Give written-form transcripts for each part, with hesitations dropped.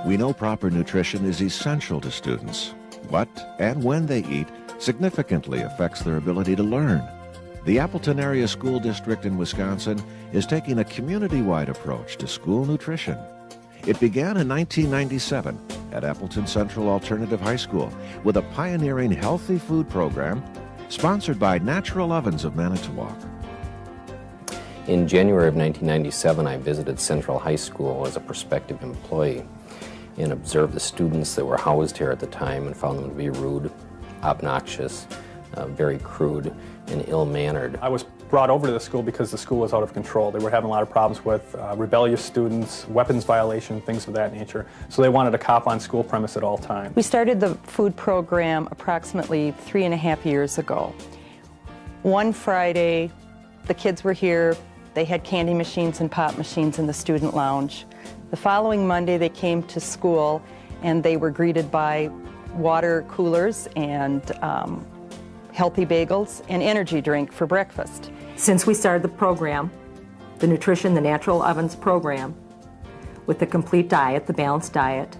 We know proper nutrition is essential to students. What and when they eat significantly affects their ability to learn. The Appleton Area School District in Wisconsin is taking a community-wide approach to school nutrition. It began in 1997 at Appleton Central Alternative High School with a pioneering healthy food program sponsored by Natural Ovens of Manitowoc. In January of 1997, I visited Central High School as a prospective employee and observed the students that were housed here at the time and found them to be rude, obnoxious, very crude, and ill-mannered. I was brought over to the school because the school was out of control. They were having a lot of problems with rebellious students, weapons violation, things of that nature. So they wanted a cop on school premise at all times. We started the food program approximately 3.5 years ago. One Friday, the kids were here. They had candy machines and pop machines in the student lounge. The following Monday, they came to school and they were greeted by water coolers and healthy bagels and energy drink for breakfast. Since we started the program, the Nutrition, the Natural Ovens program, with the complete diet, the balanced diet,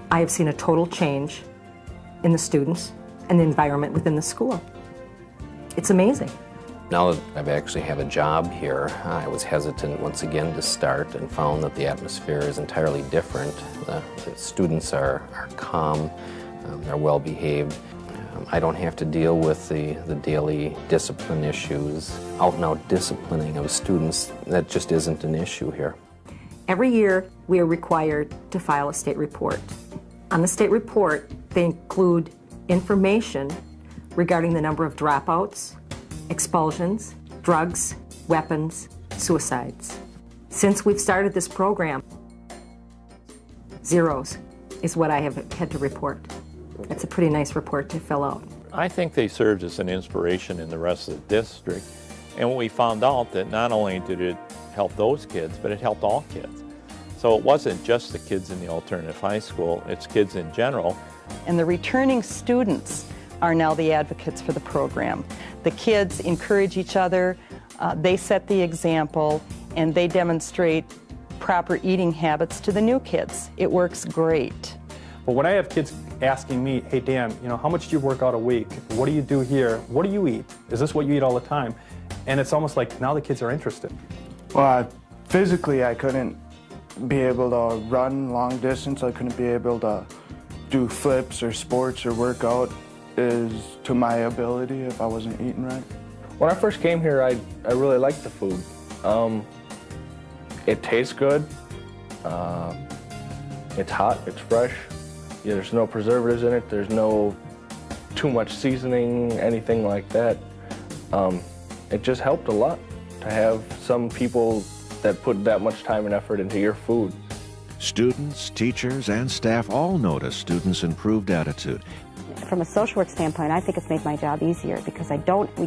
I have seen a total change in the students and the environment within the school. It's amazing. Now that I actually have a job here, I was hesitant once again to start and found that the atmosphere is entirely different. The students are calm, they're well behaved. I don't have to deal with the daily discipline issues. Out and out disciplining of students, that just isn't an issue here. Every year we are required to file a state report. On the state report, they include information regarding the number of dropouts, expulsions, drugs, weapons, suicides. Since we've started this program, zeros is what I have had to report. It's a pretty nice report to fill out. I think they served as an inspiration in the rest of the district. And we found out that not only did it help those kids, but it helped all kids. So it wasn't just the kids in the alternative high school, it's kids in general. And the returning students are now the advocates for the program. The kids encourage each other, they set the example, and they demonstrate proper eating habits to the new kids. It works great. But when I have kids asking me, hey Dan, how much do you work out a week? What do you do here? What do you eat? Is this what you eat all the time? And it's almost like now the kids are interested. Well, physically I couldn't be able to run long distance. I couldn't be able to do flips or sports or work out is to my ability if I wasn't eating right. When I first came here, I really liked the food. It tastes good. It's hot, it's fresh. Yeah, there's no preservatives in it. There's no too much seasoning, anything like that. It just helped a lot to have some people that put that much time and effort into your food. Students, teachers, and staff all notice students' improved attitude. From a social work standpoint, I think it's made my job easier because we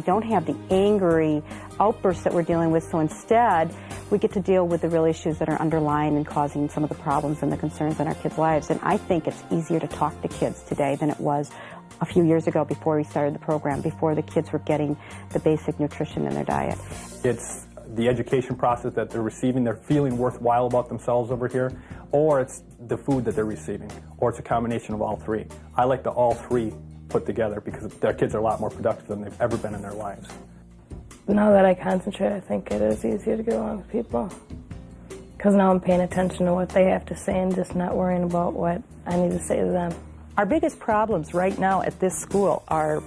don't have the angry outbursts that we're dealing with, so instead we get to deal with the real issues that are underlying and causing some of the problems and the concerns in our kids' lives. And I think it's easier to talk to kids today than it was a few years ago before we started the program, before the kids were getting the basic nutrition in their diet. It's the education process that they're receiving, they're feeling worthwhile about themselves over here, or it's the food that they're receiving, or it's a combination of all three. I like the all three put together because their kids are a lot more productive than they've ever been in their lives. Now that I concentrate, I think it is easier to get along with people because now I'm paying attention to what they have to say and just not worrying about what I need to say to them. Our biggest problems right now at this school are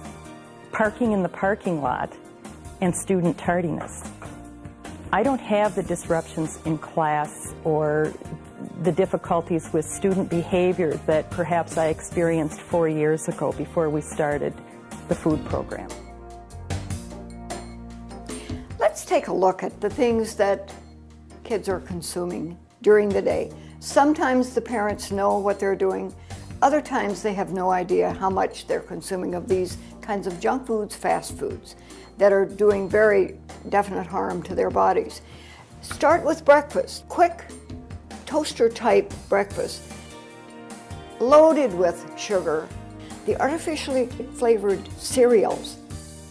parking in the parking lot and student tardiness. I don't have the disruptions in class or the difficulties with student behavior that perhaps I experienced 4 years ago before we started the food program. Let's take a look at the things that kids are consuming during the day. Sometimes the parents know what they're doing. Other times they have no idea how much they're consuming of these kinds of junk foods, fast foods, that are doing very definite harm to their bodies. Start with breakfast. Quick, toaster-type breakfast, loaded with sugar. The artificially flavored cereals,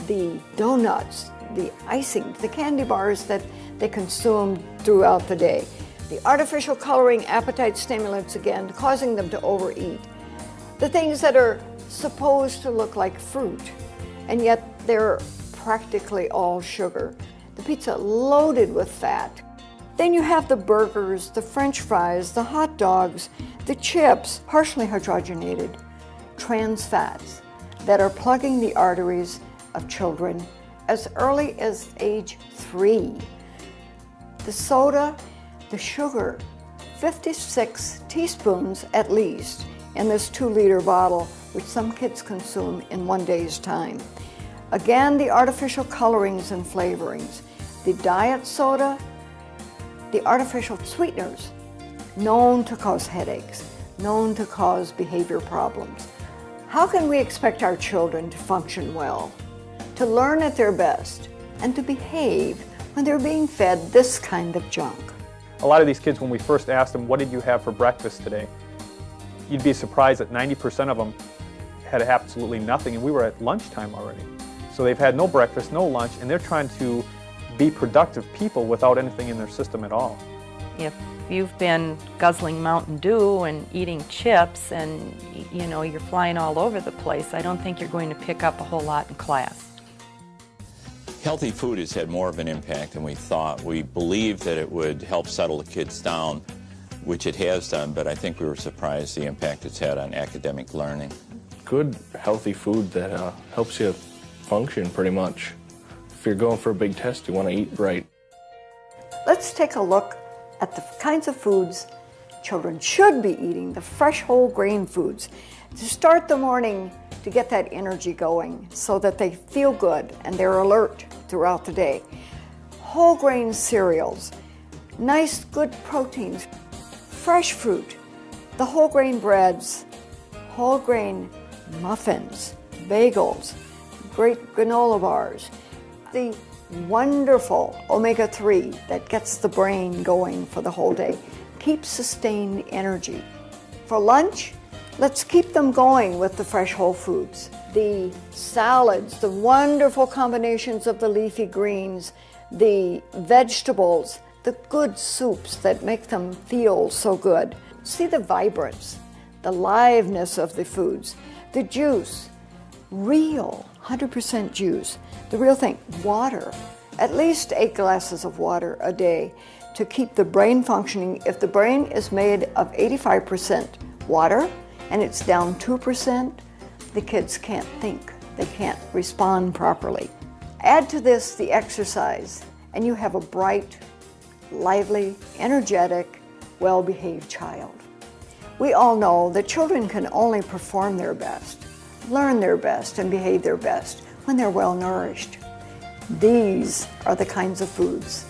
the donuts, the icing, the candy bars that they consume throughout the day. The artificial coloring, appetite stimulants again, causing them to overeat. The things that are supposed to look like fruit, and yet they're practically all sugar. The pizza loaded with fat. Then you have the burgers, the French fries, the hot dogs, the chips, partially hydrogenated, trans fats that are plugging the arteries of children as early as age 3. The soda, the sugar, 56 teaspoons at least in this 2-liter bottle, which some kids consume in one day's time. Again, the artificial colorings and flavorings, the diet soda, the artificial sweeteners, known to cause headaches, known to cause behavior problems. How can we expect our children to function well, to learn at their best, and to behave when they're being fed this kind of junk? A lot of these kids, when we first asked them, what did you have for breakfast today? You'd be surprised that 90% of them had absolutely nothing, and we were at lunchtime already. So they've had no breakfast, no lunch, and they're trying to be productive people without anything in their system at all. If you've been guzzling Mountain Dew and eating chips and you know you're flying all over the place, I don't think you're going to pick up a whole lot in class. Healthy food has had more of an impact than we thought. We believed that it would help settle the kids down, which it has done, but I think we were surprised the impact it's had on academic learning. Good, healthy food that helps you function pretty much. If you're going for a big test, you want to eat right. Let's take a look at the kinds of foods children should be eating, the fresh whole grain foods, to start the morning to get that energy going so that they feel good and they're alert throughout the day. Whole grain cereals, nice good proteins, fresh fruit, the whole grain breads, whole grain muffins, bagels, great granola bars, the wonderful omega-3 that gets the brain going for the whole day, keeps sustained energy. For lunch, let's keep them going with the fresh whole foods, the salads, the wonderful combinations of the leafy greens, the vegetables, the good soups that make them feel so good. See the vibrance, the liveness of the foods, the juice, real 100% juice, the real thing, water, at least 8 glasses of water a day to keep the brain functioning. If the brain is made of 85% water and it's down 2%, the kids can't think, they can't respond properly. Add to this the exercise and you have a bright, lively, energetic, well-behaved child. We all know that children can only perform their best, learn their best, and behave their best when they're well nourished. These are the kinds of foods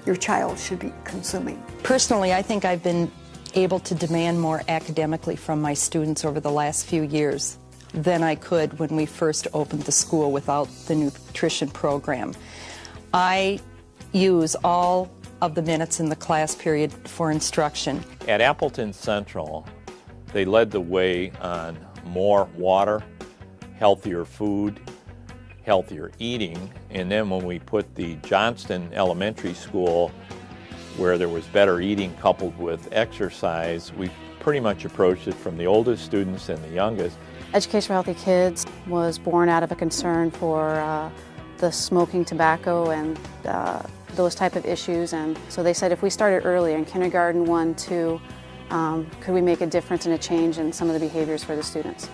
your child should be consuming. Personally, I think I've been able to demand more academically from my students over the last few years than I could when we first opened the school without the nutrition program. I use all of the minutes in the class period for instruction. At Appleton Central, they led the way on more water, healthier food, healthier eating, and then when we put the Johnston Elementary School, where there was better eating coupled with exercise, we pretty much approached it from the oldest students and the youngest. Education for Healthy Kids was born out of a concern for the smoking tobacco and those type of issues, and so they said if we started early in kindergarten 1, 2, could we make a difference and a change in some of the behaviors for the students.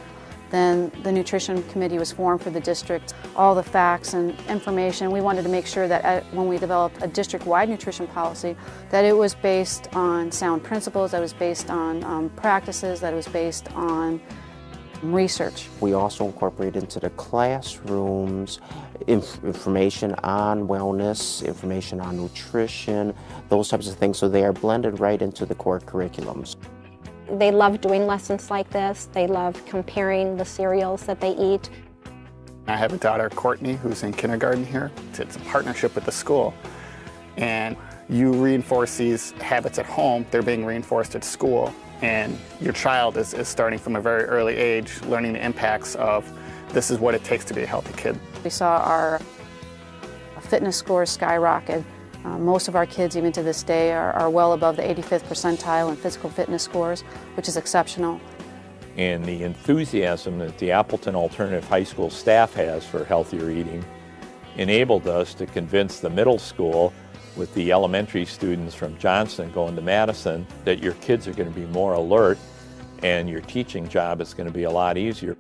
Then the nutrition committee was formed for the district. All the facts and information, we wanted to make sure that when we developed a district-wide nutrition policy, that it was based on sound principles, that it was based on practices, that it was based on research. We also incorporate into the classrooms information on wellness, information on nutrition, those types of things, so they are blended right into the core curriculums. They love doing lessons like this. They love comparing the cereals that they eat. I have a daughter, Courtney, who's in kindergarten here. It's a partnership with the school. And you reinforce these habits at home, they're being reinforced at school. And your child is starting from a very early age, learning the impacts of this is what it takes to be a healthy kid. We saw our fitness scores skyrocket Most of our kids, even to this day, are well above the 85th percentile in physical fitness scores, which is exceptional. And the enthusiasm that the Appleton Alternative High School staff has for healthier eating enabled us to convince the middle school, with the elementary students from Johnston going to Madison, that your kids are going to be more alert and your teaching job is going to be a lot easier.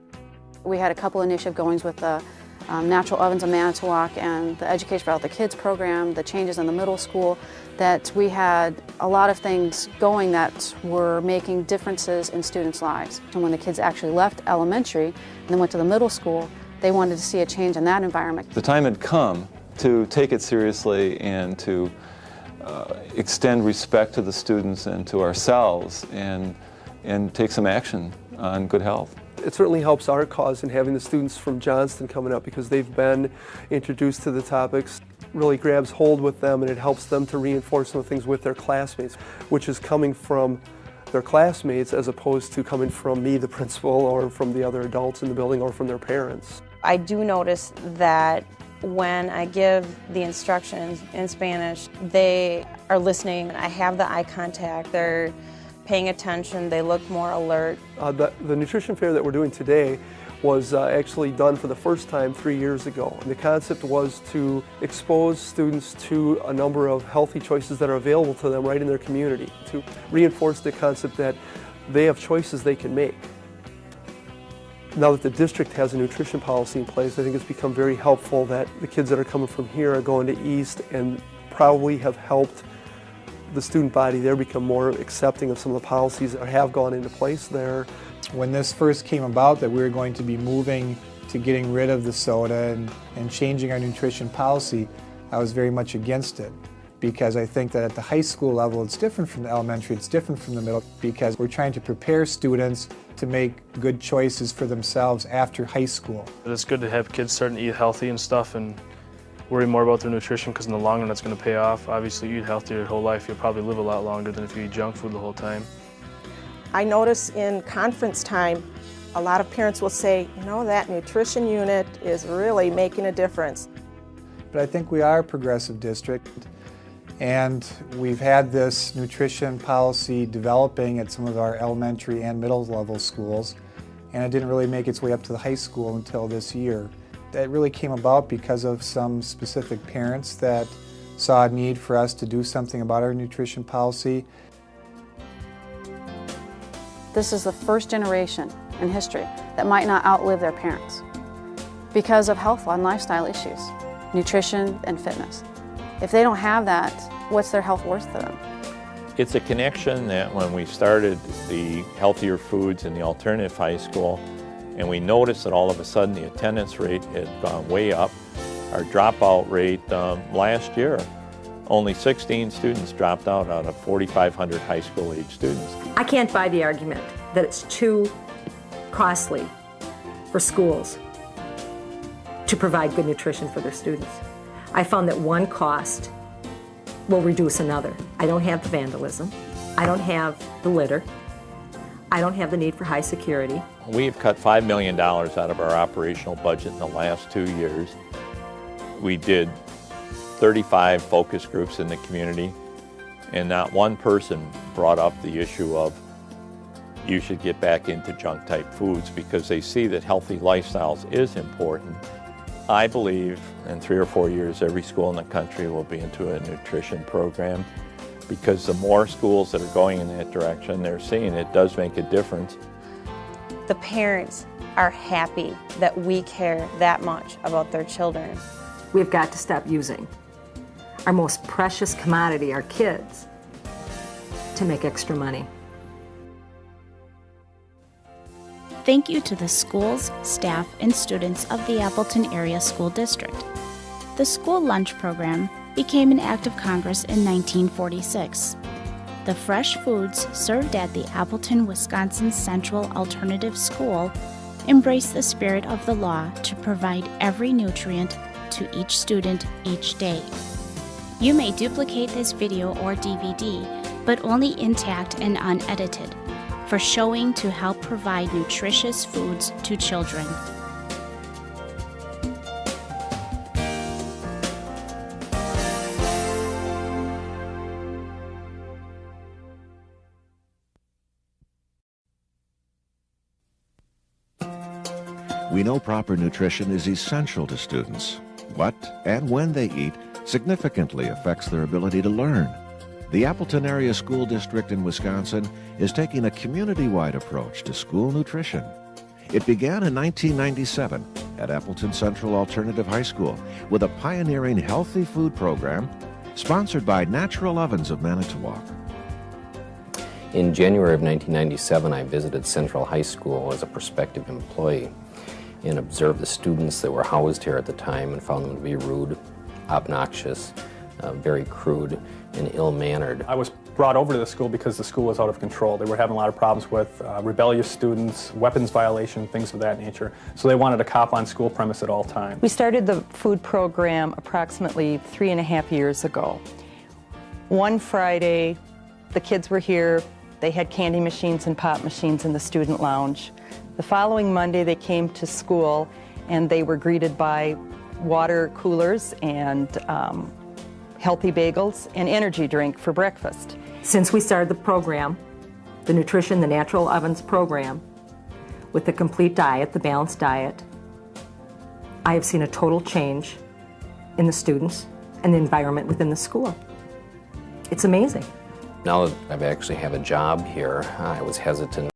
We had a couple initiative goings with the Natural Ovens of Manitowoc and the Education for Healthy Kids program, the changes in the middle school, that we had a lot of things going that were making differences in students' lives. And when the kids actually left elementary and then went to the middle school, they wanted to see a change in that environment. The time had come to take it seriously and to extend respect to the students and to ourselves and take some action on good health. It certainly helps our cause in having the students from Johnston coming up, because they've been introduced to the topics, really grabs hold with them, and it helps them to reinforce some things with their classmates, which is coming from their classmates as opposed to coming from me, the principal, or from the other adults in the building, or from their parents. I do notice that when I give the instructions in Spanish, they are listening. I have the eye contact. They're paying attention. They look more alert. The nutrition fair that we're doing today was actually done for the first time 3 years ago. And the concept was to expose students to a number of healthy choices that are available to them right in their community, to reinforce the concept that they have choices they can make. Now that the district has a nutrition policy in place, I think it's become very helpful that the kids that are coming from here are going to East and probably have helped the student body there become more accepting of some of the policies that have gone into place there. When this first came about, that we were going to be moving to getting rid of the soda and changing our nutrition policy, I was very much against it, because I think that at the high school level it's different from the elementary, it's different from the middle, because we're trying to prepare students to make good choices for themselves after high school. It's good to have kids starting to eat healthy and stuff and worry more about their nutrition, because in the long run that's going to pay off. Obviously, you eat healthier your whole life, you'll probably live a lot longer than if you eat junk food the whole time. I notice in conference time, a lot of parents will say, you know, that nutrition unit is really making a difference. But I think we are a progressive district, and we've had this nutrition policy developing at some of our elementary and middle level schools, and it didn't really make its way up to the high school until this year. That really came about because of some specific parents that saw a need for us to do something about our nutrition policy. This is the first generation in history that might not outlive their parents because of health and lifestyle issues, nutrition and fitness. If they don't have that, what's their health worth to them? It's a connection that when we started the healthier foods in the alternative high school, and we noticed that all of a sudden the attendance rate had gone way up. Our dropout rate last year, only 16 students dropped out of 4,500 high school age students. I can't buy the argument that it's too costly for schools to provide good nutrition for their students. I found that one cost will reduce another. I don't have the vandalism. I don't have the litter. I don't have the need for high security. We've cut $5 million out of our operational budget in the last 2 years. We did 35 focus groups in the community, and not one person brought up the issue of you should get back into junk type foods, because they see that healthy lifestyles is important. I believe in 3 or 4 years every school in the country will be into a nutrition program, because the more schools that are going in that direction, they're seeing it does make a difference. The parents are happy that we care that much about their children. We've got to stop using our most precious commodity, our kids, to make extra money. Thank you to the schools, staff, and students of the Appleton Area School District. The school lunch program became an act of Congress in 1946. The fresh foods served at the Appleton, Wisconsin Central Alternative School embrace the spirit of the law to provide every nutrient to each student each day. You may duplicate this video or DVD, but only intact and unedited, for showing to help provide nutritious foods to children. We know proper nutrition is essential to students. What and when they eat significantly affects their ability to learn. The Appleton Area School District in Wisconsin is taking a community-wide approach to school nutrition. It began in 1997 at Appleton Central Alternative High School with a pioneering healthy food program sponsored by Natural Ovens of Manitowoc. In January of 1997, I visited Central High School as a prospective employee and observed the students that were housed here at the time and found them to be rude, obnoxious, very crude, and ill-mannered. I was brought over to the school because the school was out of control. They were having a lot of problems with rebellious students, weapons violation, things of that nature. So they wanted a cop on school premise at all times. We started the food program approximately 3.5 years ago. One Friday, the kids were here. They had candy machines and pop machines in the student lounge. The following Monday, they came to school and they were greeted by water coolers and healthy bagels and energy drink for breakfast. Since we started the program, the Nutrition, the Natural Ovens program, with the complete diet, the balanced diet, I have seen a total change in the students and the environment within the school. It's amazing. Now that I actually have a job here, I was hesitant